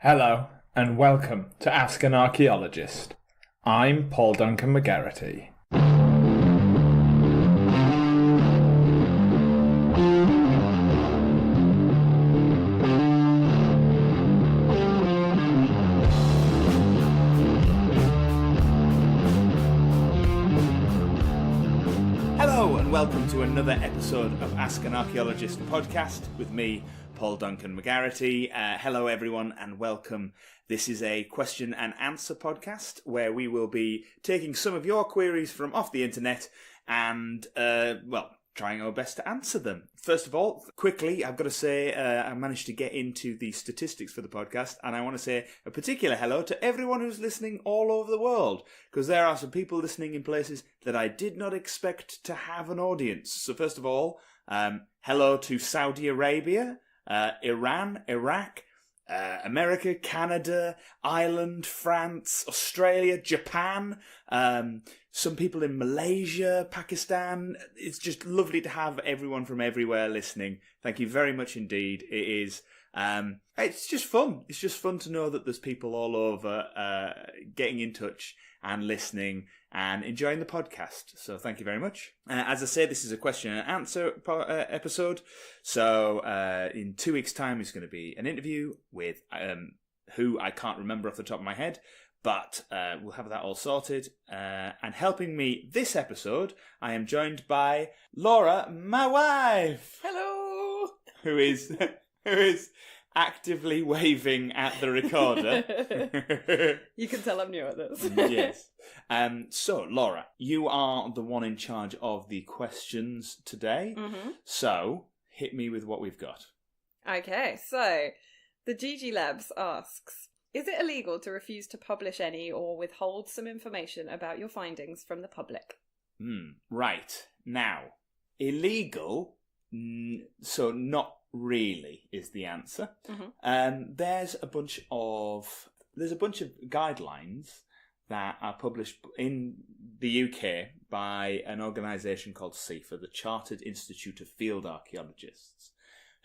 Hello, and welcome to Ask an Archaeologist. I'm Paul Duncan McGarity. Hello, and welcome to another episode of Ask an Archaeologist podcast with me, Paul Duncan McGarity. Hello everyone and welcome. This is a question and answer podcast where we will be taking some of your queries from off the internet and, trying our best to answer them. First of all, quickly, I've got to say I managed to get into the statistics for the podcast, and I want to say a particular hello to everyone who's listening all over the world, because there are some people listening in places that I did not expect to have an audience. So first of all, hello to Saudi Arabia, Iran, Iraq, America, Canada, Ireland, France, Australia, Japan, some people in Malaysia, Pakistan. It's just lovely to have everyone from everywhere listening. Thank you very much indeed. It is. It's just fun. It's just fun to know that there's people all over getting in touch and listening and enjoying the podcast. So thank you very much. As I say, this is a question and answer episode. So in 2 weeks' time is going to be an interview with who I can't remember off the top of my head, but we'll have that all sorted. And helping me this episode, I am joined by Laura, my wife. Hello. Who is actively waving at the recorder. You can tell I'm new at this. Yes. So, Laura, you are the one in charge of the questions today. Mm-hmm. So, hit me with what we've got. Okay, so the GG Labs asks, is it illegal to refuse to publish any or withhold some information about your findings from the public? Right. Now, illegal, so not really is the answer. Mm-hmm. There's a bunch of guidelines that are published in the UK by an organisation called CIFA, the Chartered Institute of Field Archaeologists,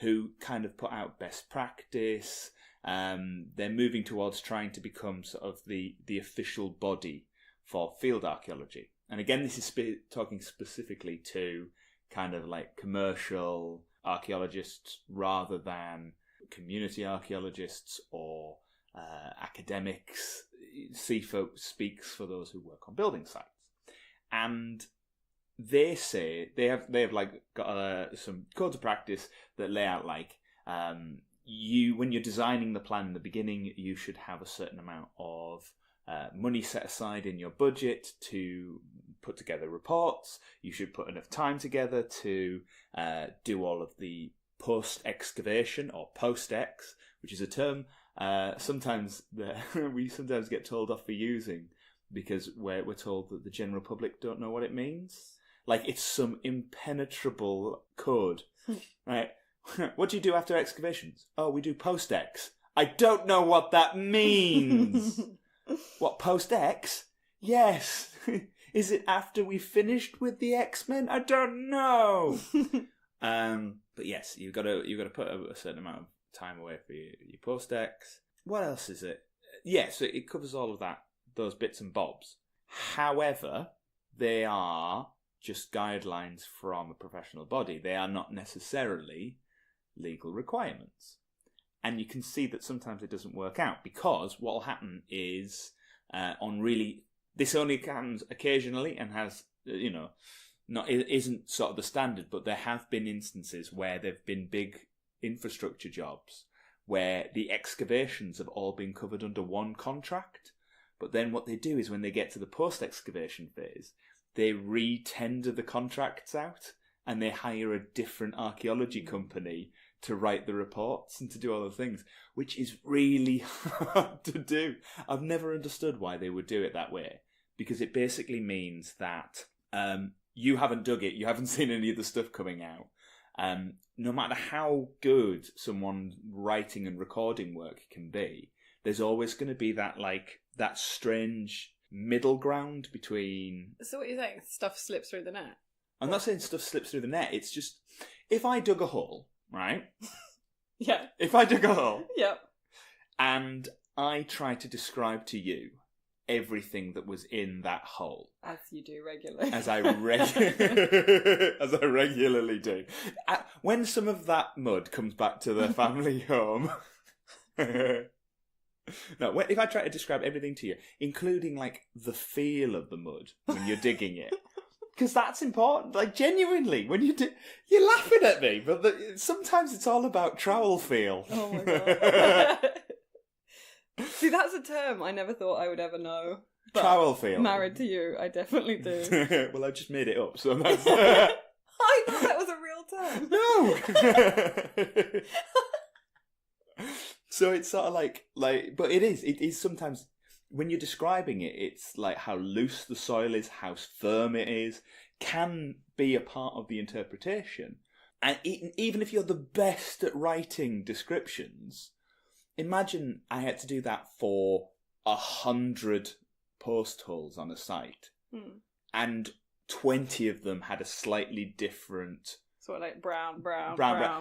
who kind of put out best practice. They're moving towards trying to become sort of the official body for field archaeology. And again, this is talking specifically to kind of like commercial archaeologists rather than community archaeologists or academics. CIFA speaks for those who work on building sites, and they say they have like got some codes of practice that lay out like when you're designing the plan in the beginning, you should have a certain amount of money set aside in your budget to put together reports. You should put enough time together to do all of the post-excavation or post-ex, which is a term sometimes we sometimes get told off for using because we're told that the general public don't know what it means. Like it's some impenetrable code, right? What do you do after excavations? Oh, we do post-ex. I don't know what that means. What, post-ex? Yes. Is it after we finished with the X-Men? I don't know. But yes, you've got to put a certain amount of time away for your post-ex. What else is it? Yeah, so it covers all of those bits and bobs. However, they are just guidelines from a professional body. They are not necessarily legal requirements. And you can see that sometimes it doesn't work out because what will happen is this only happens occasionally and has, isn't sort of the standard, but there have been instances where there have been big infrastructure jobs where the excavations have all been covered under one contract. But then what they do is when they get to the post-excavation phase, they re-tender the contracts out and they hire a different archaeology company to write the reports and to do all the things, which is really hard to do. I've never understood why they would do it that way, because it basically means that you haven't dug it, you haven't seen any of the stuff coming out. No matter how good someone writing and recording work can be, there's always going to be that strange middle ground between... So what you're saying, stuff slips through the net? I'm not saying stuff slips through the net, it's just, if I dug a hole, right? Yeah. If I dug a hole... Yep. and I try to describe to you everything that was in that hole. As you do regularly. As I regularly do. When some of that mud comes back to the family home... No, if I try to describe everything to you, including, like, the feel of the mud when you're digging it, because that's important. Like, genuinely, when you're laughing at me, but sometimes it's all about trowel feel. Oh my god. See, that's a term I never thought I would ever know. But trowel feel. Married to you, I definitely do. Well, I just made it up, so that's... I thought that was a real term. No! So it's sort of like, but it is sometimes, when you're describing it, it's like how loose the soil is, how firm it is, can be a part of the interpretation. And even if you're the best at writing descriptions, imagine I had to do that for 100 post holes on a site, and 20 of them had a slightly different... Sort of like brown.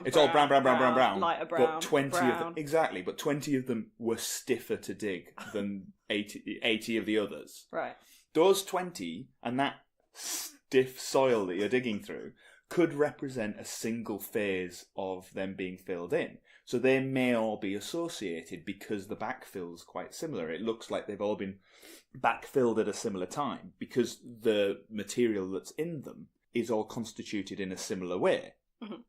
It's all brown. Lighter brown. But 20 brown. of them, exactly. But 20 of them were stiffer to dig than 80 of the others. Right. Those 20 and that stiff soil that you're digging through could represent a single phase of them being filled in. So they may all be associated because the backfill's quite similar. It looks like they've all been backfilled at a similar time because the material that's in them is all constituted in a similar way. Mm-hmm.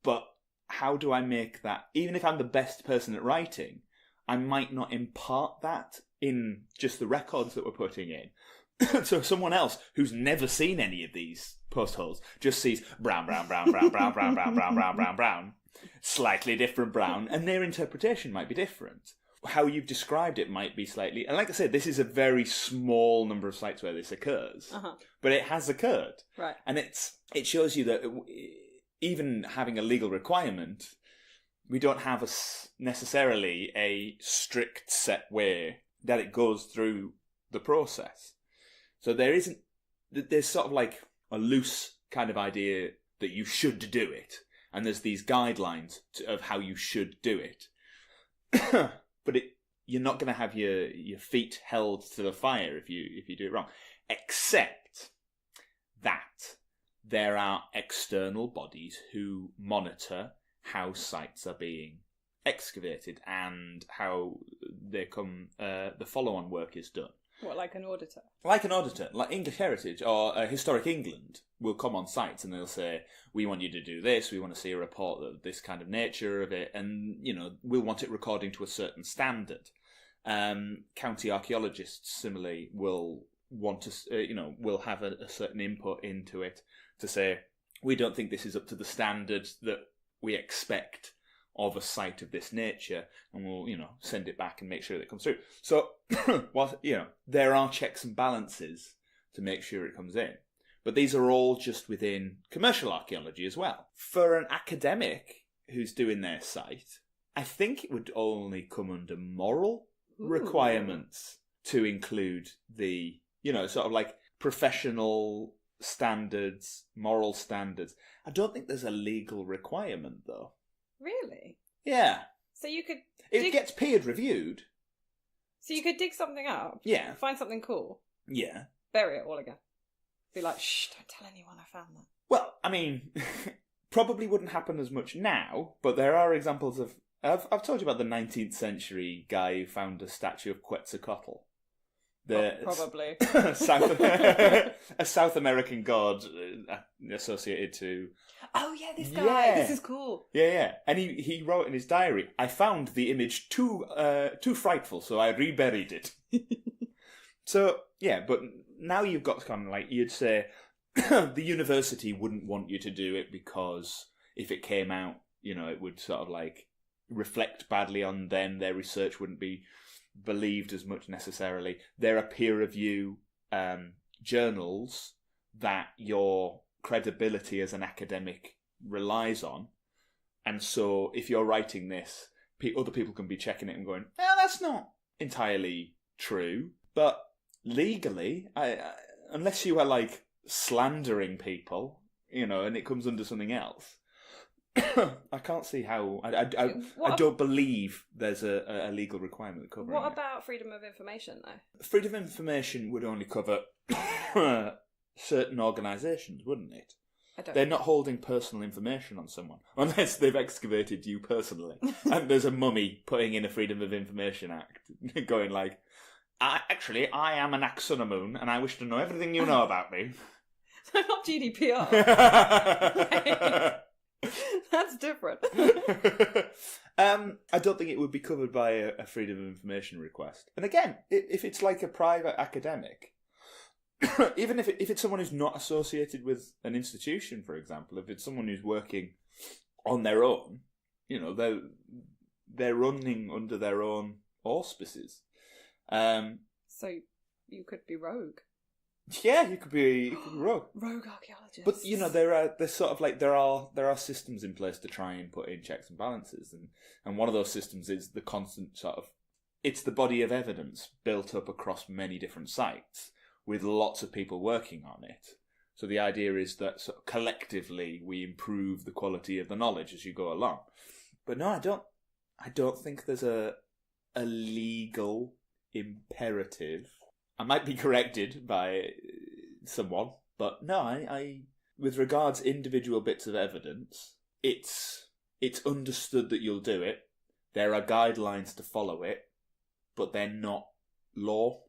But how do I make that, even if I'm the best person at writing, I might not impart that in just the records that we're putting in. So someone else who's never seen any of these post holes just sees brown, slightly different brown, and their interpretation might be different. How you've described it might be slightly... And like I said, this is a very small number of sites where this occurs. But it has occurred. Right. And it shows you that even having a legal requirement, we don't have necessarily a strict set way that it goes through the process. So there's sort of like a loose kind of idea that you should do it. And there's these guidelines of how you should do it. But you're not going to have your feet held to the fire if you do it wrong. Except that there are external bodies who monitor how sites are being excavated and how the follow-on work is done. What, like an auditor? Like an auditor. Like English Heritage or Historic England will come on sites and they'll say, we want you to do this, we want to see a report of this kind of nature of it, and, we'll want it recording to a certain standard. County archaeologists, similarly, will want to, will have a certain input into it to say, we don't think this is up to the standards that we expect of a site of this nature, and we'll, send it back and make sure that it comes through. So, there are checks and balances to make sure it comes in. But these are all just within commercial archaeology as well. For an academic who's doing their site, I think it would only come under moral requirements to include the, sort of like professional standards, moral standards. I don't think there's a legal requirement, though. Really? Yeah. So you could... It gets peer reviewed. So you could dig something up? Yeah. Find something cool? Yeah. Bury it all again? Be like, shh, don't tell anyone I found that. Well, I mean, probably wouldn't happen as much now, but there are examples of... I've told you about the 19th century guy who found a statue of Quetzalcoatl. Probably. a South American god associated to... Oh, yeah, this guy. Yeah. This is cool. Yeah. And he wrote in his diary, I found the image too frightful, so I reburied it. So, yeah, but now you've got kind of like, you'd say, the university wouldn't want you to do it because if it came out, it would sort of like reflect badly on them. Their research wouldn't be believed as much necessarily. There are peer review journals that your credibility as an academic relies on, and so if you're writing this, other people can be checking it and going, that's not entirely true. But legally, unless you are like slandering people, and it comes under something else, I can't see how. I don't believe there's a legal requirement covering What it. about freedom of information, though? Freedom of information would only cover certain organisations, wouldn't it? They're not holding personal information on someone, unless they've excavated you personally. And there's a mummy putting in a Freedom of Information Act, going like, I am an Axonomoon, and I wish to know everything you know about me. Not GDPR. That's different. I don't think it would be covered by a Freedom of Information request. And again, if it's like a private academic, even if it's someone who's not associated with an institution, for example, if it's someone who's working on their own, they're running under their own auspices. So you could be rogue. Yeah, you could be rogue. Rogue archaeologist. But there's sort of like there are systems in place to try and put in checks and balances, and one of those systems is the constant sort of, it's the body of evidence built up across many different sites with lots of people working on it. So the idea is that sort of collectively we improve the quality of the knowledge as you go along. But no, I don't think there's a legal imperative. I might be corrected by someone, but no, I with regards individual bits of evidence, it's understood that you'll do it. There are guidelines to follow it, but they're not law.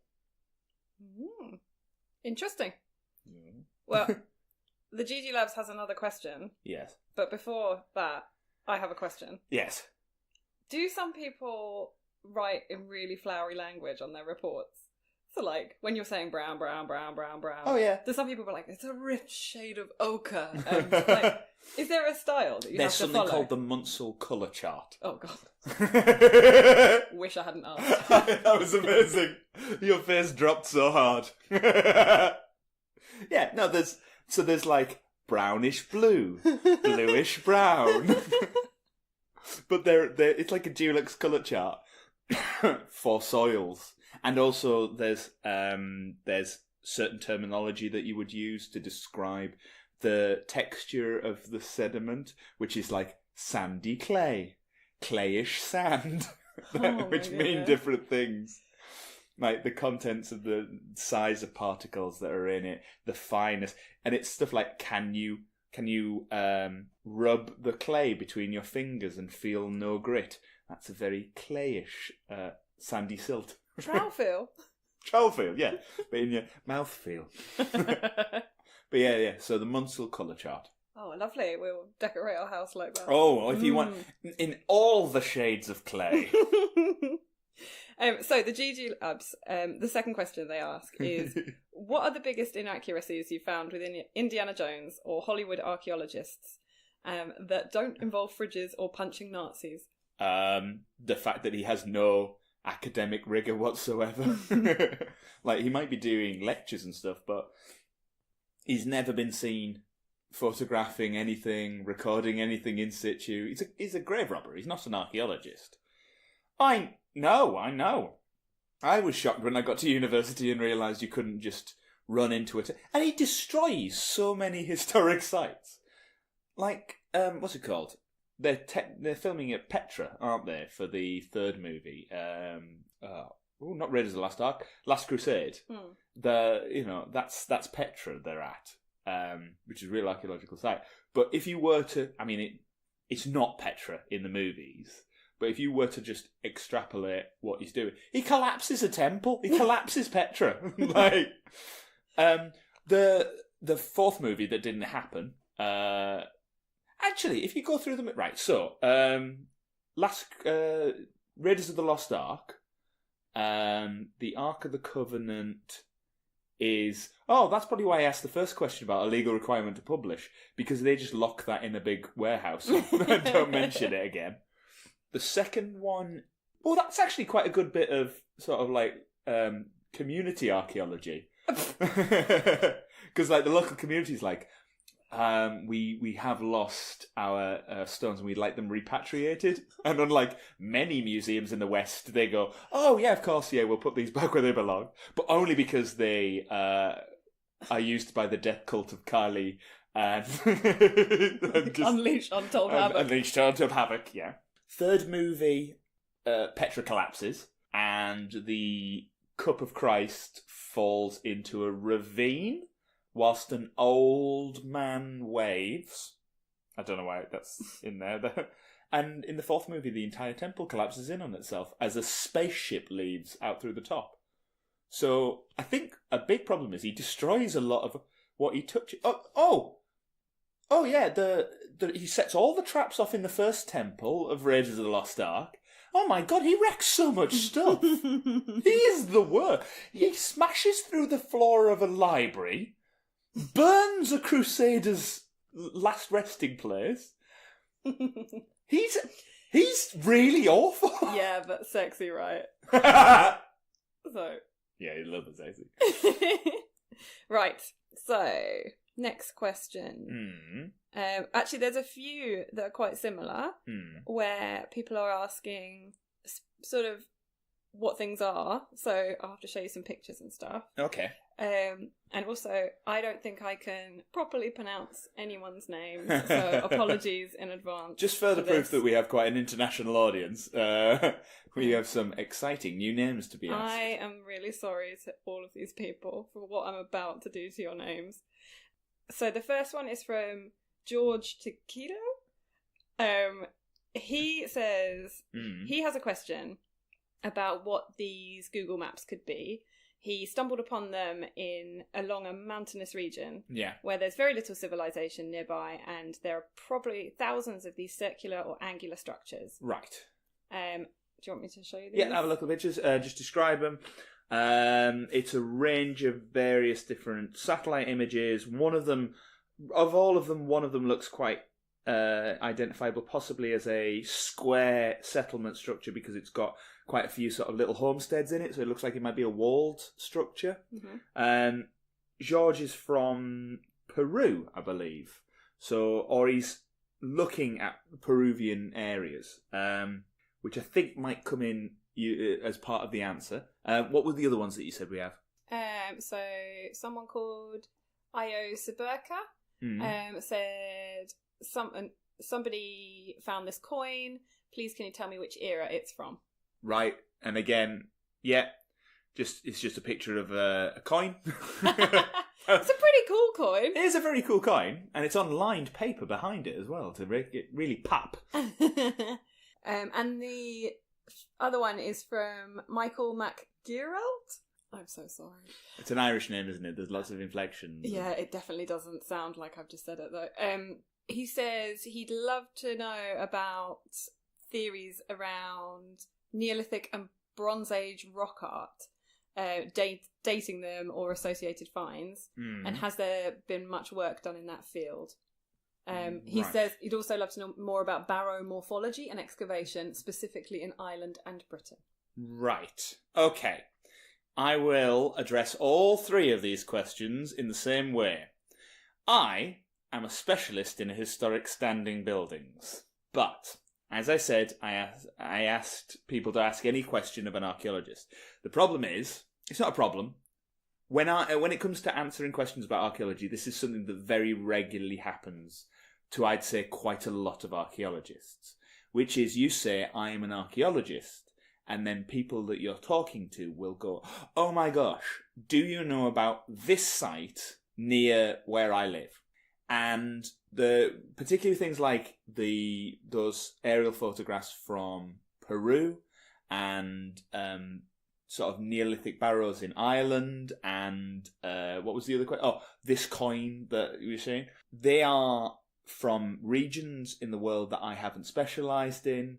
Interesting. Well, the GG Labs has another question. Yes. But before that, I have a question. Yes. Do some people write in really flowery language on their reports? So, like, when you're saying brown, brown, brown, brown, brown. Oh, yeah. Do some people be like, it's a rich shade of ochre? And, like, is there a style that you There's have to something follow? called the Munsell colour chart. Oh, God. Wish I hadn't asked. That was amazing. Your face dropped so hard. Yeah, no, there's like brownish blue, bluish brown. But it's like a Dulux colour chart for soils. And also there's certain terminology that you would use to describe the texture of the sediment, which is like sandy clay, clayish sand, which mean different things. Like the contents of the size of particles that are in it, the fineness, and it's stuff like can you rub the clay between your fingers and feel no grit? That's a very clayish sandy silt. Trowel feel. Trowel feel, yeah, but in your mouth feel. But yeah. So the Munsell colour chart. Oh, lovely. We'll decorate our house like that. Oh, if you want, in all the shades of clay. So the GG Labs, the second question they ask is, what are the biggest inaccuracies you found within Indiana Jones or Hollywood archaeologists that don't involve fridges or punching Nazis? The fact that he has no academic rigour whatsoever. Like, he might be doing lectures and stuff, but he's never been seen photographing anything, recording anything in situ. He's a grave robber. He's not an archaeologist. I know. I was shocked when I got to university and realised you couldn't just run into it. And he destroys so many historic sites. Like, what's it called? They're filming at Petra, aren't they, for the third movie? Not Raiders of the Last Ark, Last Crusade. That's Petra they're at, which is a real archaeological site. But if you were to, it's not Petra in the movies. But if you were to just extrapolate what he's doing, he collapses a temple. He collapses Petra. The fourth movie that didn't happen. Actually, if you go through them, right. So, Raiders of the Lost Ark, the Ark of the Covenant is. Oh, that's probably why I asked the first question about a legal requirement to publish, because they just lock that in a big warehouse and don't mention it again. The second one, well, that's actually quite a good bit of sort of like community archaeology, because like the local community's like, we have lost our stones and we'd like them repatriated. And unlike many museums in the West, they go, oh yeah, of course, yeah, we'll put these back where they belong, but only because they are used by the death cult of Kali And Unleash Untold Havoc. Unleashed Untold Havoc, yeah. Third movie, Petra collapses, and the Cup of Christ falls into a ravine whilst an old man waves. I don't know why that's in there. And in the fourth movie, the entire temple collapses in on itself as a spaceship leaves out through the top. So I think a big problem is he destroys a lot of what he touches. Oh yeah, he sets all the traps off in the first temple of Raiders of the Lost Ark. Oh my god, he wrecks so much stuff. He is the worst. He smashes through the floor of a library, burns a crusader's last resting place. He's really awful. Yeah, but sexy, right? So. Yeah, he's a little bit sexy. Right, so next question. Actually, there's a few that are quite similar where people are asking sort of what things are. So I'll have to show you some pictures and stuff. Okay. And also, I don't think I can properly pronounce anyone's name, so apologies in advance. Just further proof that we have quite an international audience. We have some exciting new names to be asked. I am really sorry to all of these people for what I'm about to do to your names. So the first one is from George Taquito. He says he has a question about what these Google Maps could be. He stumbled upon them along a mountainous region where there's very little civilization nearby, and there are probably thousands of these circular or angular structures. Right. Do you want me to show you these? Yeah, have a look at the pictures. Just describe them. It's a range of various different satellite images. One of them looks quite identifiable, possibly as a square settlement structure because it's got quite a few sort of little homesteads in it, so it looks like it might be a walled structure. George is from Peru, I believe. Or he's looking at Peruvian areas, which I think might come in as part of the answer. What were the other ones that you said we have? So someone called Io Saberka said somebody found this coin. Please, can you tell me which era it's from? Right, and again, it's just a picture of a coin. It's a pretty cool coin. It is a very cool coin, and it's on lined paper behind it as well to make it really pop. And the other one is from Michael McGeralt. I'm so sorry. It's an Irish name, isn't it? There's lots of inflections. Yeah, it definitely doesn't sound like I've just said it, though. He says he'd love to know about theories around Neolithic and Bronze Age rock art, dating them or associated finds, and has there been much work done in that field? He says he'd also love to know more about baromorphology and excavation, specifically in Ireland and Britain. Right. Okay. I will address all three of these questions in the same way. I am a specialist in historic standing buildings, but as I said, I asked people to ask any question of an archaeologist. The problem is, it's not a problem. When it comes to answering questions about archaeology, this is something that very regularly happens to, I'd say, quite a lot of archaeologists, which is you say, I am an archaeologist, and then people that you're talking to will go, oh my gosh, do you know about this site near where I live? And the particularly things like those aerial photographs from Peru and sort of Neolithic barrows in Ireland and what was the other question? Oh, this coin that you were saying. They are from regions in the world that I haven't specialised in,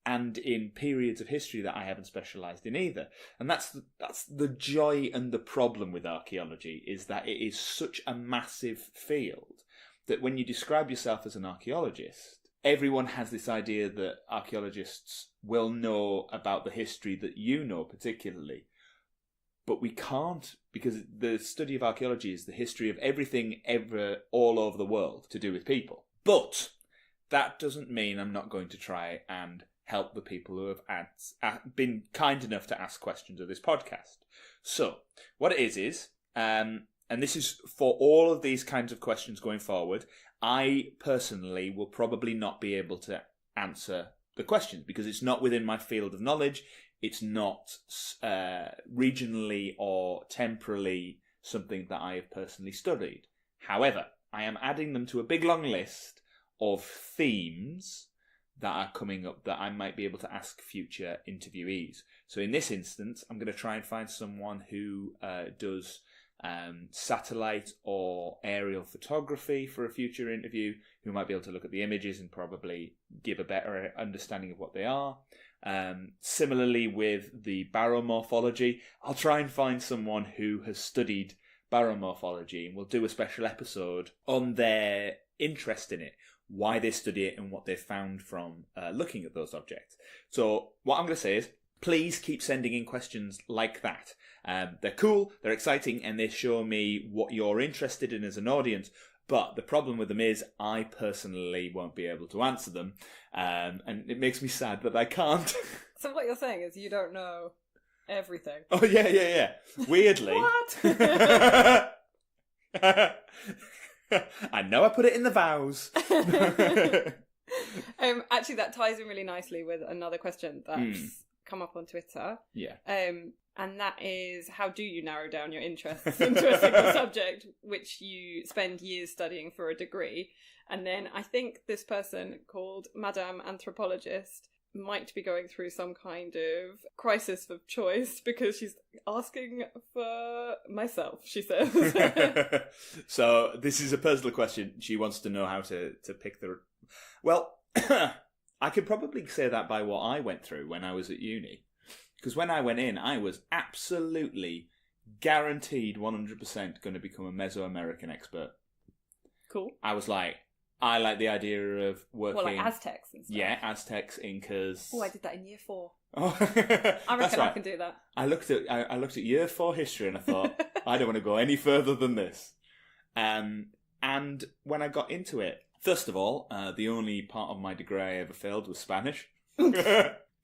and in periods of history that I haven't specialised in either. And that's the joy and the problem with archaeology, is that it is such a massive field that when you describe yourself as an archaeologist, everyone has this idea that archaeologists will know about the history that you know particularly. But we can't, because the study of archaeology is the history of everything ever all over the world to do with people. But that doesn't mean I'm not going to try and help the people who have been kind enough to ask questions of this podcast. So, what it is and this is for all of these kinds of questions going forward, I personally will probably not be able to answer the questions because it's not within my field of knowledge. It's not regionally or temporally something that I have personally studied. However, I am adding them to a big long list of themes that are coming up that I might be able to ask future interviewees. So in this instance, I'm going to try and find someone who does satellite or aerial photography for a future interview, who might be able to look at the images and probably give a better understanding of what they are. Similarly with the baromorphology, I'll try and find someone who has studied baromorphology and we'll do a special episode on their interest in it, why they study it and what they found from looking at those objects. So what I'm going to say is, please keep sending in questions like that. They're cool, they're exciting, and they show me what you're interested in as an audience. But the problem with them is I personally won't be able to answer them. And it makes me sad that I can't. So what you're saying is you don't know everything. Oh, yeah. Weirdly. What? I know I put it in the vows. Actually, that ties in really nicely with another question that's come up on Twitter. Yeah. And that is, how do you narrow down your interests into a single subject, which you spend years studying for a degree? And then I think this person called Madame Anthropologist might be going through some kind of crisis of choice because she's asking for myself, she says. So this is a personal question. She wants to know how to pick the... Well, I could probably say that by what I went through when I was at uni. Because when I went in, I was absolutely guaranteed 100% going to become a Mesoamerican expert. Cool. I was like, I like the idea of working... Well, like Aztecs and stuff. Yeah, Aztecs, Incas... Oh, I did that in year 4. Oh, I reckon I can do that. I looked at year 4 history and I thought, I don't want to go any further than this. And when I got into it, first of all, the only part of my degree I ever failed was Spanish.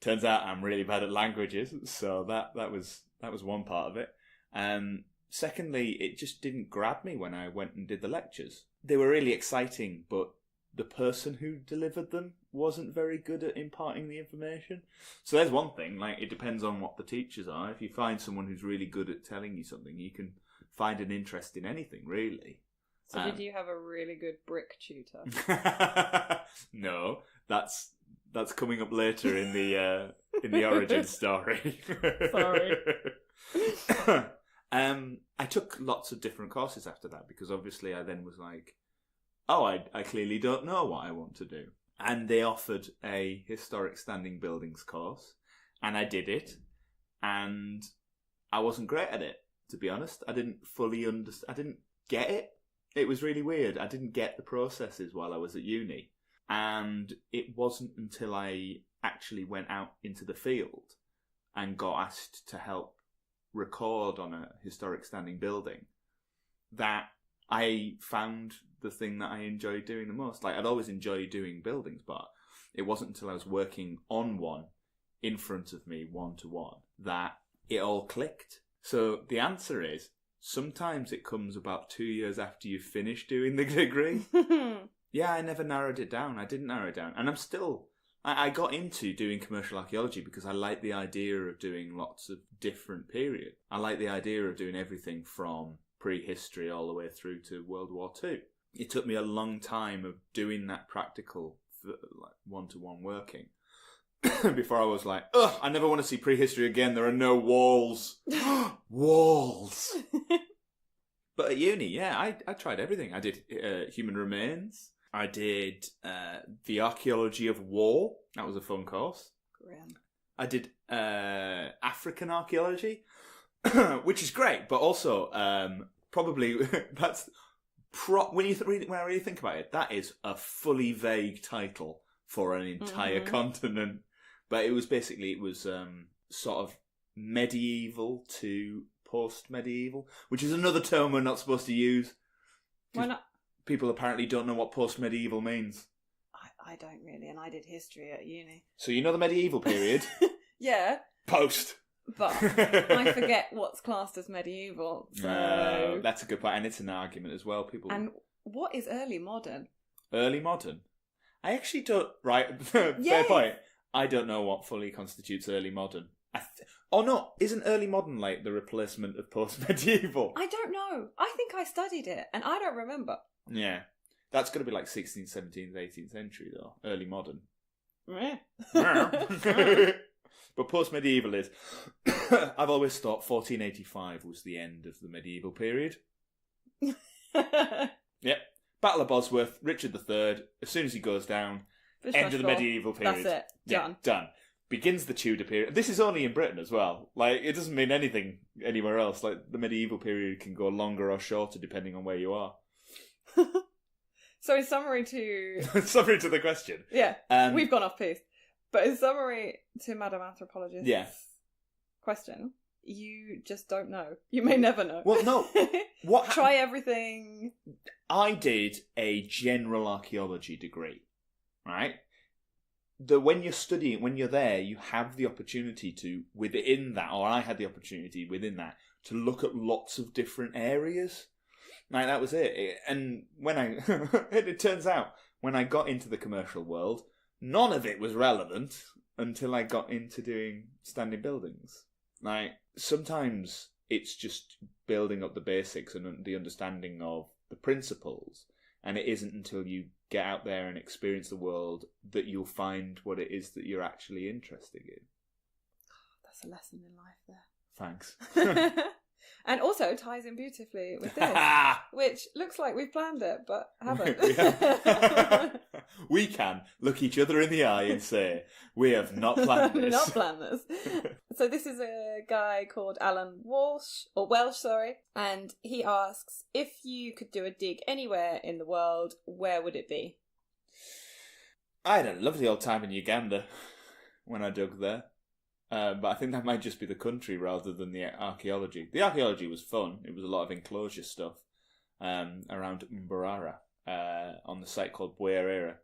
Turns out I'm really bad at languages, so that was one part of it. Secondly, it just didn't grab me when I went and did the lectures. They were really exciting, but the person who delivered them wasn't very good at imparting the information. So there's one thing, like, it depends on what the teachers are. If you find someone who's really good at telling you something, you can find an interest in anything, really. So did you have a really good brick tutor? No, that's coming up later in the origin story. Sorry. I took lots of different courses after that because obviously I then was like, oh, I clearly don't know what I want to do. And they offered a historic standing buildings course, and I did it, and I wasn't great at it, to be honest. I didn't fully understand. I didn't get it. It was really weird. I didn't get the processes while I was at uni. And it wasn't until I actually went out into the field and got asked to help record on a historic standing building that I found the thing that I enjoyed doing the most. Like, I'd always enjoyed doing buildings, but it wasn't until I was working on one in front of me, one-to-one, that it all clicked. So the answer is, sometimes it comes about 2 years after you've finished doing the degree. Yeah, I never narrowed it down. I didn't narrow it down. And I got into doing commercial archaeology because I like the idea of doing lots of different periods. I like the idea of doing everything from prehistory all the way through to World War II. It took me a long time of doing that practical, like, one-to-one working before I was like, ugh, I never want to see prehistory again. There are no walls. Walls. But at uni, yeah, I tried everything. I did human remains. I did the archaeology of war. That was a fun course. Grim. I did African archaeology, which is great, but also probably that's when I really think about it, that is a fully vague title for an entire continent. But it was sort of medieval to post-medieval, which is another term we're not supposed to use. Why not? People apparently don't know what post-medieval means. I don't really, and I did history at uni. So you know the medieval period? Yeah. Post. but I forget what's classed as medieval. So that's a good point, and it's an argument as well. People. And what is early modern? Early modern? I actually don't... Right, fair point. I don't know what fully constitutes early modern. Oh no, isn't early modern like the replacement of post-medieval? I don't know. I think I studied it, and I don't remember. Yeah. That's going to be like 16th, 17th, 18th century, though. Early modern. Yeah. But post-medieval is... I've always thought 1485 was the end of the medieval period. Yep. Battle of Bosworth, Richard III, as soon as he goes down, end of the medieval period. That's it. Done. Yeah, done. Begins the Tudor period. This is only in Britain as well. Like, it doesn't mean anything anywhere else. Like, the medieval period can go longer or shorter depending on where you are. So in summary to... Summary to the question. Yeah, we've gone off piece. But in summary to Madam Anthropologist's question, you just don't know. You may never know. Well, no. Try everything. I did a general archaeology degree, right? When you're studying, when you're there, you have the opportunity to, within that, or I had the opportunity within that, to look at lots of different areas. Like, that was it. And when it turns out, when I got into the commercial world, none of it was relevant until I got into doing standing buildings. Like, sometimes it's just building up the basics and the understanding of the principles, and it isn't until you get out there and experience the world that you'll find what it is that you're actually interested in. That's a lesson in life there. Thanks. And also ties in beautifully with this, which looks like we've planned it, but haven't. We can look each other in the eye and say, we have not planned this. Not planned this. So this is a guy called Alan Welsh, and he asks, if you could do a dig anywhere in the world, where would it be? I had a lovely old time in Uganda when I dug there. But I think that might just be the country rather than the archaeology. The archaeology was fun. It was a lot of enclosure stuff around Mbarara on the site called Bwerere,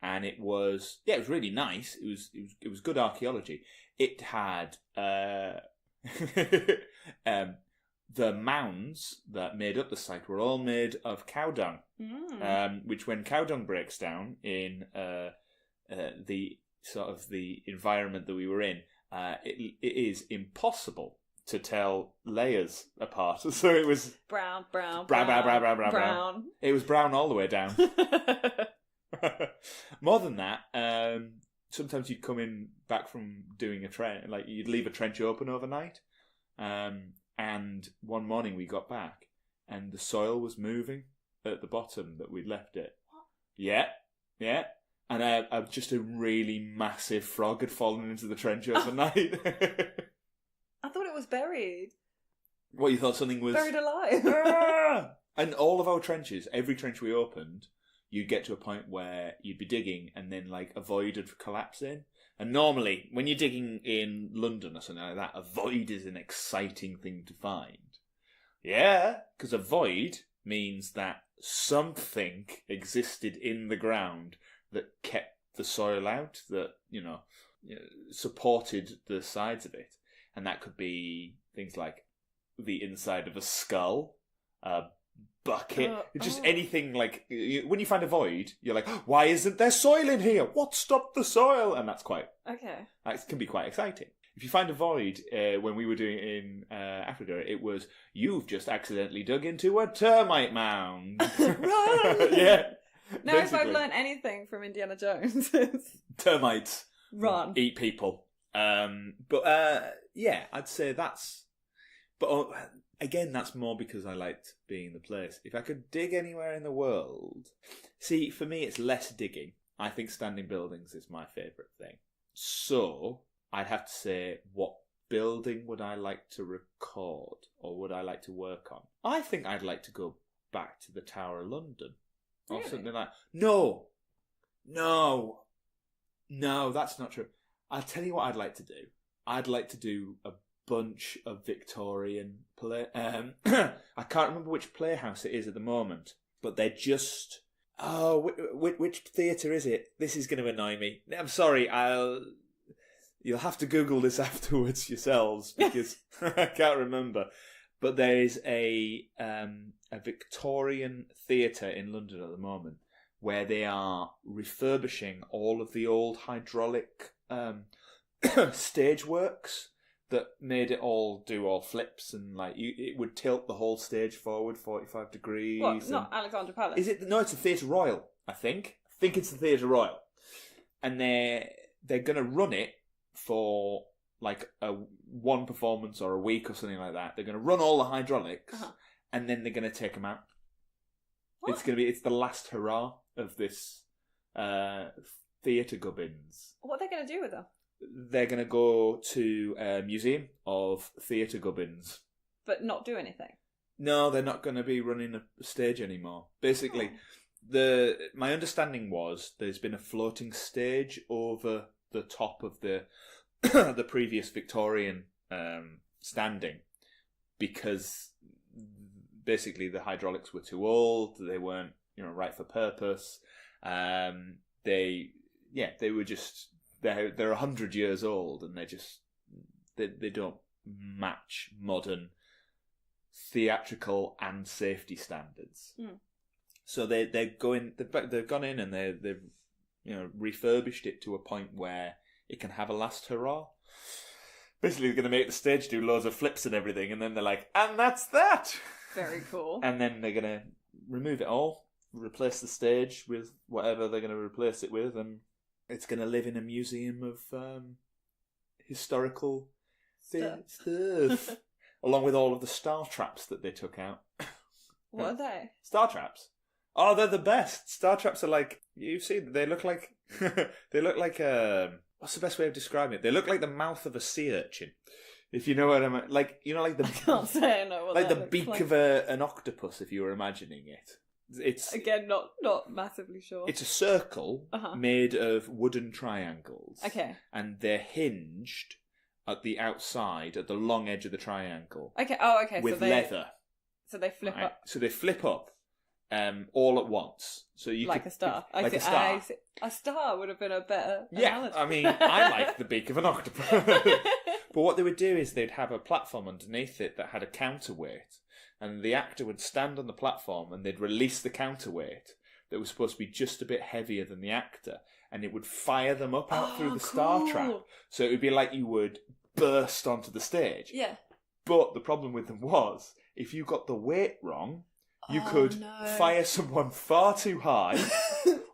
and it was really nice. It was good archaeology. It had the mounds that made up the site were all made of cow dung, which when cow dung breaks down in the sort of the environment that we were in. It is impossible to tell layers apart. So it was brown. It was brown all the way down. More than that, sometimes you'd come in back from doing a trench, like you'd leave a trench open overnight, and one morning we got back and the soil was moving at the bottom that we'd left it. What? Yeah. And just a really massive frog had fallen into the trench overnight. I thought it was buried. What, you thought something was... Buried alive. And all of our trenches, every trench we opened, you'd get to a point where you'd be digging and then like a void would collapse in. And normally, when you're digging in London or something like that, a void is an exciting thing to find. Yeah, because a void means that something existed in the ground that kept the soil out, that, supported the sides of it. And that could be things like the inside of a skull, a bucket, just anything like... When you find a void, you're like, why isn't there soil in here? What stopped the soil? And that's that can be quite exciting. If you find a void, when we were doing it in Africa, it was, you've just accidentally dug into a termite mound. Run! Yeah. Now, basically. If I've learned anything from Indiana Jones, it's... Termites. Run. Eat people. But I'd say that's... But again, that's more because I liked being in the place. If I could dig anywhere in the world... See, for me, it's less digging. I think standing buildings is my favourite thing. So, I'd have to say, what building would I like to record? Or would I like to work on? I think I'd like to go back to the Tower of London. Or something like... No, that's not true. I'll tell you what I'd like to do. I'd like to do a bunch of Victorian play... I can't remember which playhouse it is at the moment, but they're just... Oh, which theatre is it? This is going to annoy me. I'm sorry, You'll have to Google this afterwards yourselves because I can't remember. But there is a Victorian theatre in London at the moment where they are refurbishing all of the old hydraulic stage works that made it all do all flips and like it would tilt the whole stage forward 45 degrees. What? Not Alexandra Palace? Is it? No, it's the Theatre Royal. I think it's the Theatre Royal, and they're going to run it for like one performance or a week or something like that. They're going to run all the hydraulics, and then they're going to take them out. What? It's the last hurrah of this theatre gubbins. What are they going to do with them? They're going to go to a museum of theatre gubbins. But not do anything? No, they're not going to be running a stage anymore. Basically, my understanding was there's been a floating stage over the top of the the previous Victorian standing because basically the hydraulics were too old, they weren't right for purpose. They were just... They're 100 years old, and they don't match modern theatrical and safety standards. So they've gone in and they've refurbished it to a point where it can have a last hurrah. Basically, they're going to make the stage do loads of flips and everything, and then they're like, and that's that. Very cool. And then they're going to remove it all, replace the stage with whatever they're going to replace it with, and it's going to live in a museum of historical stuff. Along with all of the star traps that they took out. What are they? Star traps? Oh, they're the best. Star traps are like... You've seen... They look like... what's the best way of describing it? They look like the mouth of a sea urchin. If you know what I mean. Like, like the... I can't say I know what like that the looks beak like. of an octopus, if you were imagining it. It's again not massively sure. It's a circle made of wooden triangles. Okay. And they're hinged at the outside, at the long edge of the triangle. Okay. Oh, okay. With leather. So they flip up. So they flip up, all at once. So you like a star. Like a star. A star would have been a better analogy. I mean, I like the beak of an octopus. But what they would do is they'd have a platform underneath it that had a counterweight. And the actor would stand on the platform and they'd release the counterweight that was supposed to be just a bit heavier than the actor. And it would fire them up out through the star trap. So it would be like you would burst onto the stage. Yeah. But the problem with them was, if you got the weight wrong, you could fire someone far too high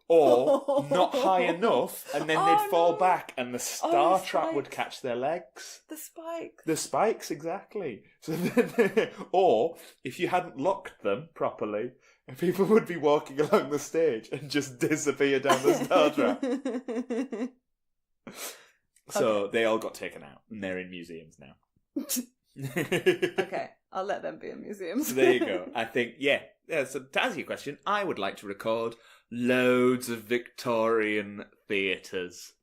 or not high enough, and then they'd fall back and the star trap would catch their legs. The spikes. The spikes, exactly. So then, or if you hadn't locked them properly, people would be walking along the stage and just disappear down the star trap. So they all got taken out, and they're in museums now. Okay, I'll let them be in museums. So there you go. I think, so to answer your question, I would like to record loads of Victorian theatres.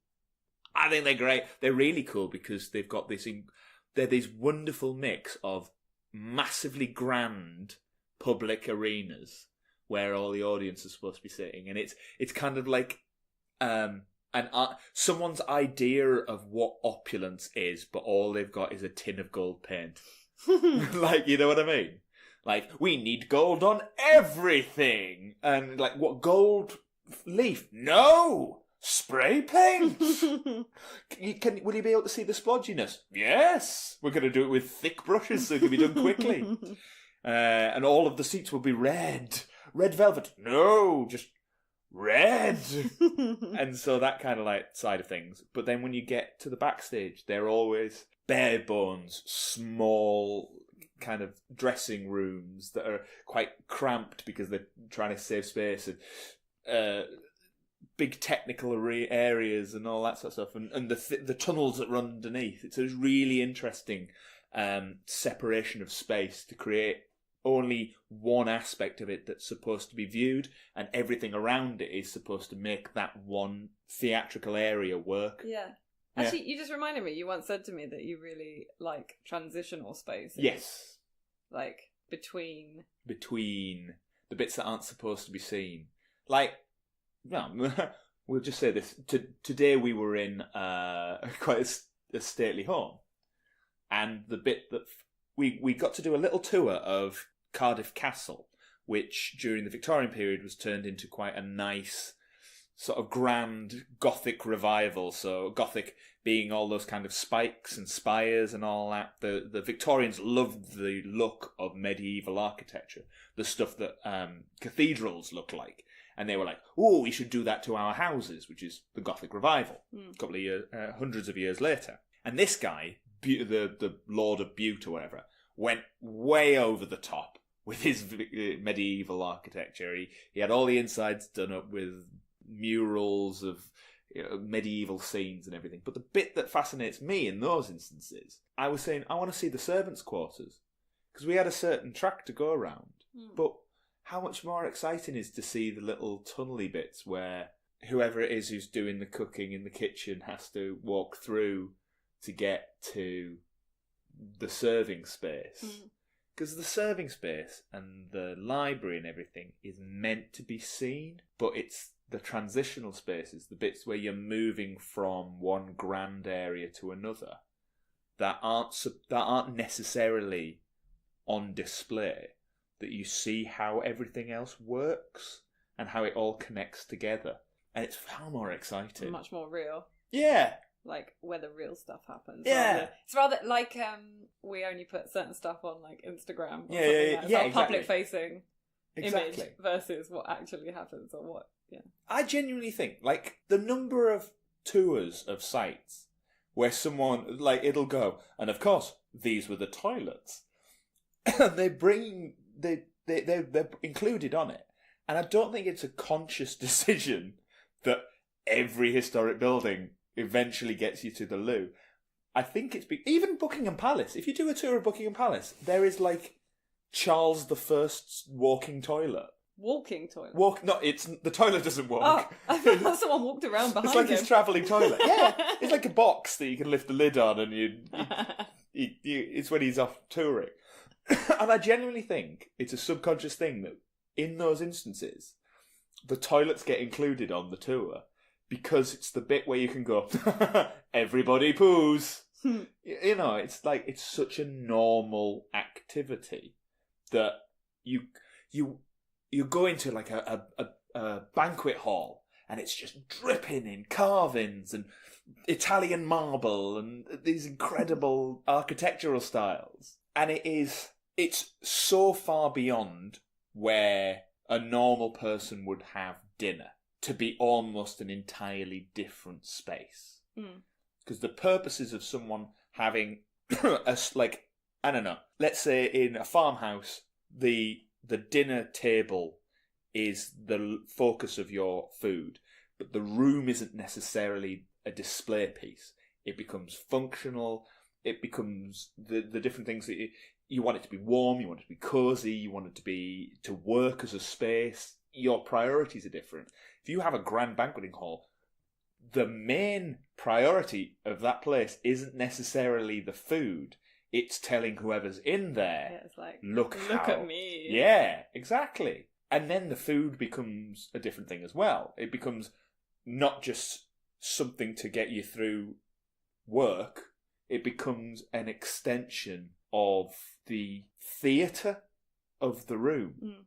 I think they're great. They're really cool because they've got they're this wonderful mix of massively grand public arenas where all the audience is supposed to be sitting, and it's kind of like someone's idea of what opulence is, but all they've got is a tin of gold paint. Like, you know what I mean? Like, we need gold on everything. And like, what, gold leaf? No! Spray paint! Will you be able to see the splodginess? Yes! We're going to do it with thick brushes so it can be done quickly. And all of the seats will be red. Red velvet? No! Just red! And so that kind of like side of things. But then when you get to the backstage, they're always bare bones, small kind of dressing rooms that are quite cramped because they're trying to save space, and big technical areas and all that sort of stuff, and the tunnels that run underneath. It's a really interesting separation of space to create only one aspect of it that's supposed to be viewed, and everything around it is supposed to make that one theatrical area work. Yeah. Actually, you just reminded me, you once said to me that you really like transitional spaces. Yes. Like, between the bits that aren't supposed to be seen. Like, no, we'll just say this. Today we were in quite a stately home. And the bit that we got to do a little tour of Cardiff Castle, which during the Victorian period was turned into quite a nice sort of grand Gothic revival. So Gothic being all those kind of spikes and spires and all that. The Victorians loved the look of medieval architecture, the stuff that cathedrals look like. And they were like, oh, we should do that to our houses, which is the Gothic revival, a couple of years, hundreds of years later. And this guy, the Lord of Bute or whatever, went way over the top with his medieval architecture. He had all the insides done up with murals of medieval scenes and everything. But the bit that fascinates me in those instances, I was saying, I want to see the servants' quarters, because we had a certain track to go around. But how much more exciting is to see the little tunnely bits where whoever it is who's doing the cooking in the kitchen has to walk through to get to the serving space. Because the serving space and the library and everything is meant to be seen, but it's the transitional spaces, the bits where you're moving from one grand area to another, that aren't necessarily on display, that you see how everything else works and how it all connects together. And it's far more exciting. Much more real. Yeah. Like where the real stuff happens. Yeah. It's rather like we only put certain stuff on like Instagram. Or Yeah, exactly. Exactly. Public facing image versus what actually happens or what. Yeah. I genuinely think like the number of tours of sites where someone like it'll go, and of course these were the toilets. And they're included on it. And I don't think it's a conscious decision that every historic building eventually gets you to the loo. I think it's even Buckingham Palace. If you do a tour of Buckingham Palace, there is like Charles I's walking toilet. Walking toilet? The toilet doesn't walk. Oh, I thought someone walked around behind him. It's like his travelling toilet. Yeah, it's like a box that you can lift the lid on, and it's when he's off touring. And I genuinely think it's a subconscious thing that in those instances, the toilets get included on the tour because it's the bit where you can go, everybody poos. It's like, it's such a normal activity that you go into like a banquet hall and it's just dripping in carvings and Italian marble and these incredible architectural styles. And it's so far beyond where a normal person would have dinner to be almost an entirely different space. Because the purposes of someone having let's say in a farmhouse, the dinner table is the focus of your food, but the room isn't necessarily a display piece. It becomes functional. It becomes the different things that you want it to be warm, you want it to be cosy, you want it to work as a space. Your priorities are different. If you have a grand banqueting hall, the main priority of that place isn't necessarily the food. It's telling whoever's in there, it's like, look at me. Yeah, exactly. And then the food becomes a different thing as well. It becomes not just something to get you through work. It becomes an extension of the theatre of the room.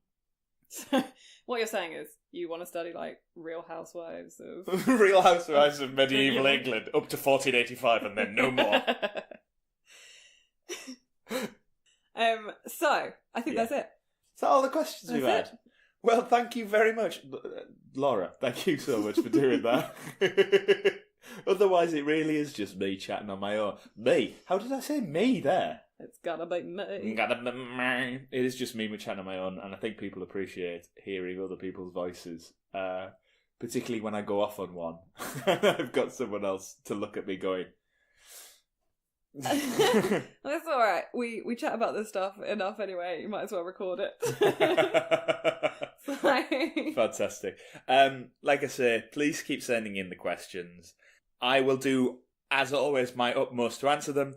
So what you're saying is you want to study like Real Housewives of Real Housewives of medieval England up to 1485 and then no more. So I think that's it. Is that all the questions we've had? Well, thank you very much, Laura. Thank you so much for doing that. Otherwise, it really is just me chatting on my own. Me? How did I say me there? It's gotta be me. It is just me chatting on my own, and I think people appreciate hearing other people's voices, particularly when I go off on one. I've got someone else to look at me going... That's alright. We chat about this stuff enough anyway. You might as well record it. Fantastic. Like I say, please keep sending in the questions. I will do, as always, my utmost to answer them.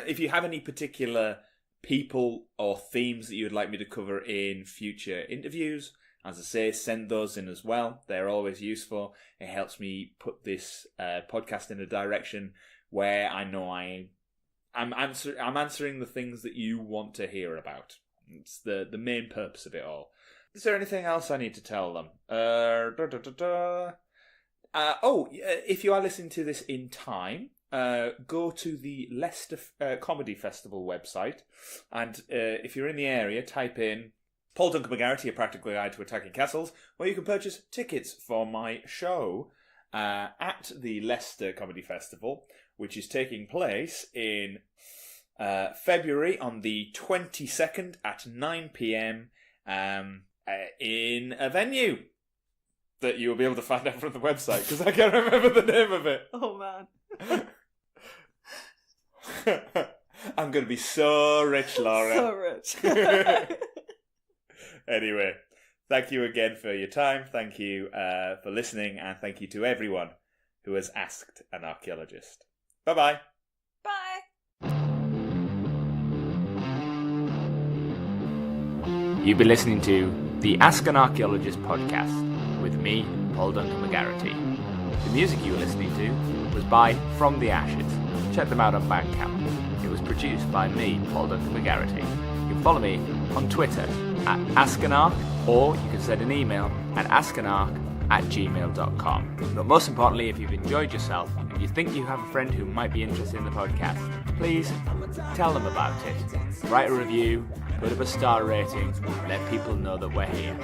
If you have any particular people or themes that you would like me to cover in future interviews, as I say, send those in as well. They're always useful. It helps me put this podcast in a direction where I know I'm answering the things that you want to hear about. It's the main purpose of it all. Is there anything else I need to tell them? If you are listening to this in time, go to the Leicester Comedy Festival website, and if you're in the area, type in Paul Duncan McGarrity, A Practical Guide to Attacking Castles, where you can purchase tickets for my show at the Leicester Comedy Festival, which is taking place in February on the 22nd at 9 p.m. In a venue that you'll be able to find out from the website, because I can't remember the name of it. Oh, man. I'm going to be so rich, Laura. So rich. Anyway, thank you again for your time. Thank you for listening, and thank you to everyone who has asked an archaeologist. Bye-bye. Bye. You've been listening to the Ask an Archaeologist podcast with me, Paul Duncan McGarrity. The music you were listening to was by From the Ashes. Check them out on Bandcamp. It was produced by me, Paul Duncan McGarrity. You can follow me on Twitter at AskAnArch, or you can send an email at askanarch@gmail.com. But most importantly, if you've enjoyed yourself and you think you have a friend who might be interested in the podcast, please tell them about it. Write a review, put up a star rating, let people know that we're here.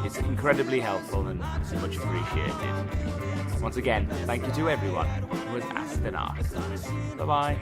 It's incredibly helpful and much appreciated. Once again, thank you to everyone who has asked an arc. Bye-bye.